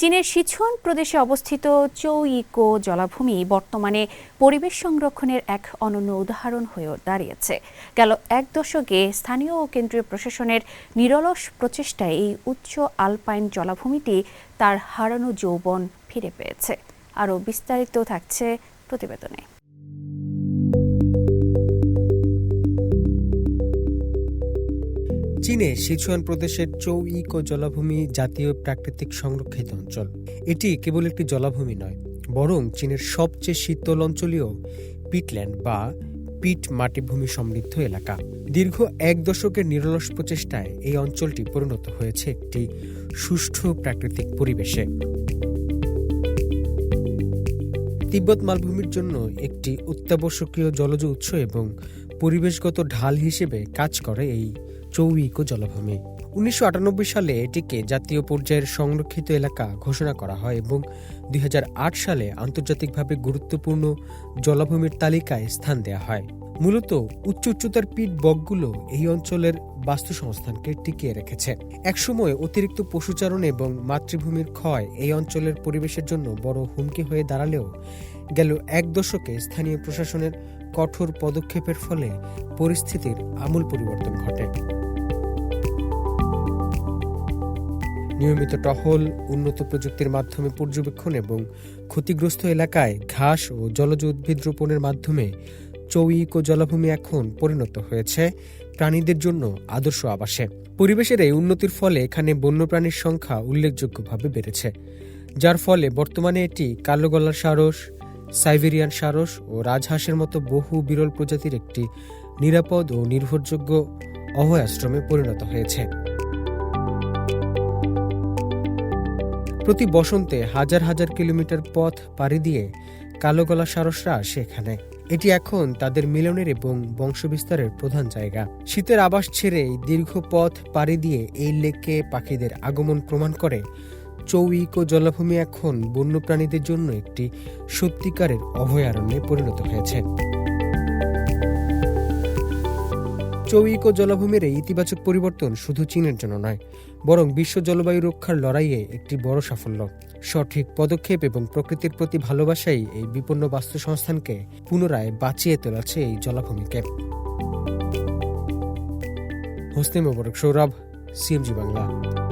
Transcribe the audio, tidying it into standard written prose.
চীনের সিচুয়ান প্রদেশে অবস্থিত চৌ-ইকো জলাভূমি বর্তমানে পরিবেশ সংরক্ষণের এক অনন্য উদাহরণ হয়ে দাঁড়িয়েছে। গেল এক দশকে স্থানীয় ও কেন্দ্রীয় প্রশাসনের নিরলস প্রচেষ্টায় এই উচ্চ আলপাইন জলাভূমিটি তার হারানো যৌবন ফিরে পেয়েছে। আরও বিস্তারিত থাকছে প্রতিবেদনে। চীনে সিচুয়ান প্রদেশের চৌ-ইকো জলাভূমি জাতীয় প্রাকৃতিক সংরক্ষিত অঞ্চল। এটি কেবল একটি জলাভূমি নয়, বরং চীনের সবচেয়ে শীতল অঞ্চলীয় পিটল্যান্ড বা পিট মাটিভূমি সমৃদ্ধ এলাকা। দীর্ঘ এক দশকের নিরলস প্রচেষ্টায় এই অঞ্চলটি পরিণত হয়েছে একটি সুষ্ঠু প্রাকৃতিক পরিবেশে। তিব্বত মালভূমির জন্য একটি অত্যাবশ্যকীয় জলজ উৎস এবং পরিবেশগত ঢাল হিসেবে কাজ করে এই চৌ-ইকো জলাভূমি। 1998 সালে এটিকে জাতীয় পর্যায়ের সংরক্ষিত এলাকা ঘোষণা করা হয় এবং 2008 সালে আন্তর্জাতিকভাবে গুরুত্বপূর্ণ জলাভূমির তালিকায় স্থান দেওয়া হয়। মূলত উচ্চতার পিট বকগুলো এই অঞ্চলের বাস্তুসংস্থানকে টিকিয়ে রেখেছে। একসময় অতিরিক্ত পশুচারণ এবং মাতৃভূমির ক্ষয় এই অঞ্চলের পরিবেশের জন্য বড় হুমকি হয়ে দাঁড়ালেও গেল এক দশকে স্থানীয় প্রশাসনের কঠোর পদক্ষেপের ফলে পরিস্থিতির আমূল পরিবর্তন ঘটে। নিয়মিত টহল, উন্নত প্রযুক্তির মাধ্যমে পর্যবেক্ষণ এবং ক্ষতিগ্রস্ত এলাকায় ঘাস ও জলজ উদ্ভিদ রোপণের মাধ্যমে চৌ-ইকো জলাভূমি এখন পরিণত হয়েছে প্রাণীদের জন্য আদর্শ আবাসে। পরিবেশের এই উন্নতির ফলে এখানে বন্যপ্রাণীর সংখ্যা উল্লেখযোগ্যভাবে বেড়েছে, যার ফলে বর্তমানে এটি কালো গলার সারস, সাইবেরিয়ান সারস ও রাজহাঁসের মতো বহু বিরল প্রজাতির একটি নিরাপদ ও নির্ভরযোগ্য অভয়াশ্রমে পরিণত হয়েছে। প্রতি বসন্তে হাজার হাজার কিলোমিটার পথ পাড়ি দিয়ে কালো গলা সারসরা আসে এখানে। এটি এখন তাদের মিলনের এবং বংশবিস্তারের প্রধান জায়গা। শীতের আবাস ছেড়ে এই দীর্ঘ পথ পাড়ি দিয়ে এই লেকে পাখিদের আগমন প্রমাণ করে চৌ-ইকো জলাভূমি এখন বন্যপ্রাণীদের জন্য একটি সত্যিকারের অভয়ারণ্যে পরিণত হয়েছে। চৌ-ইকো জলাভূমির এই ইতিবাচক পরিবর্তন শুধু চীনের জন্য নয়, বরং বিশ্ব জলবায়ু রক্ষার লড়াইয়ে একটি বড় সাফল্য। সঠিক পদক্ষেপ এবং প্রকৃতির প্রতি ভালোবাসাই এই বিপন্ন বাস্তুসংস্থানকে পুনরায় বাঁচিয়ে তোলাছে এই জলাভূমিকে। হোসনে মোবারক সৌরভ, সিএমজি বাংলা।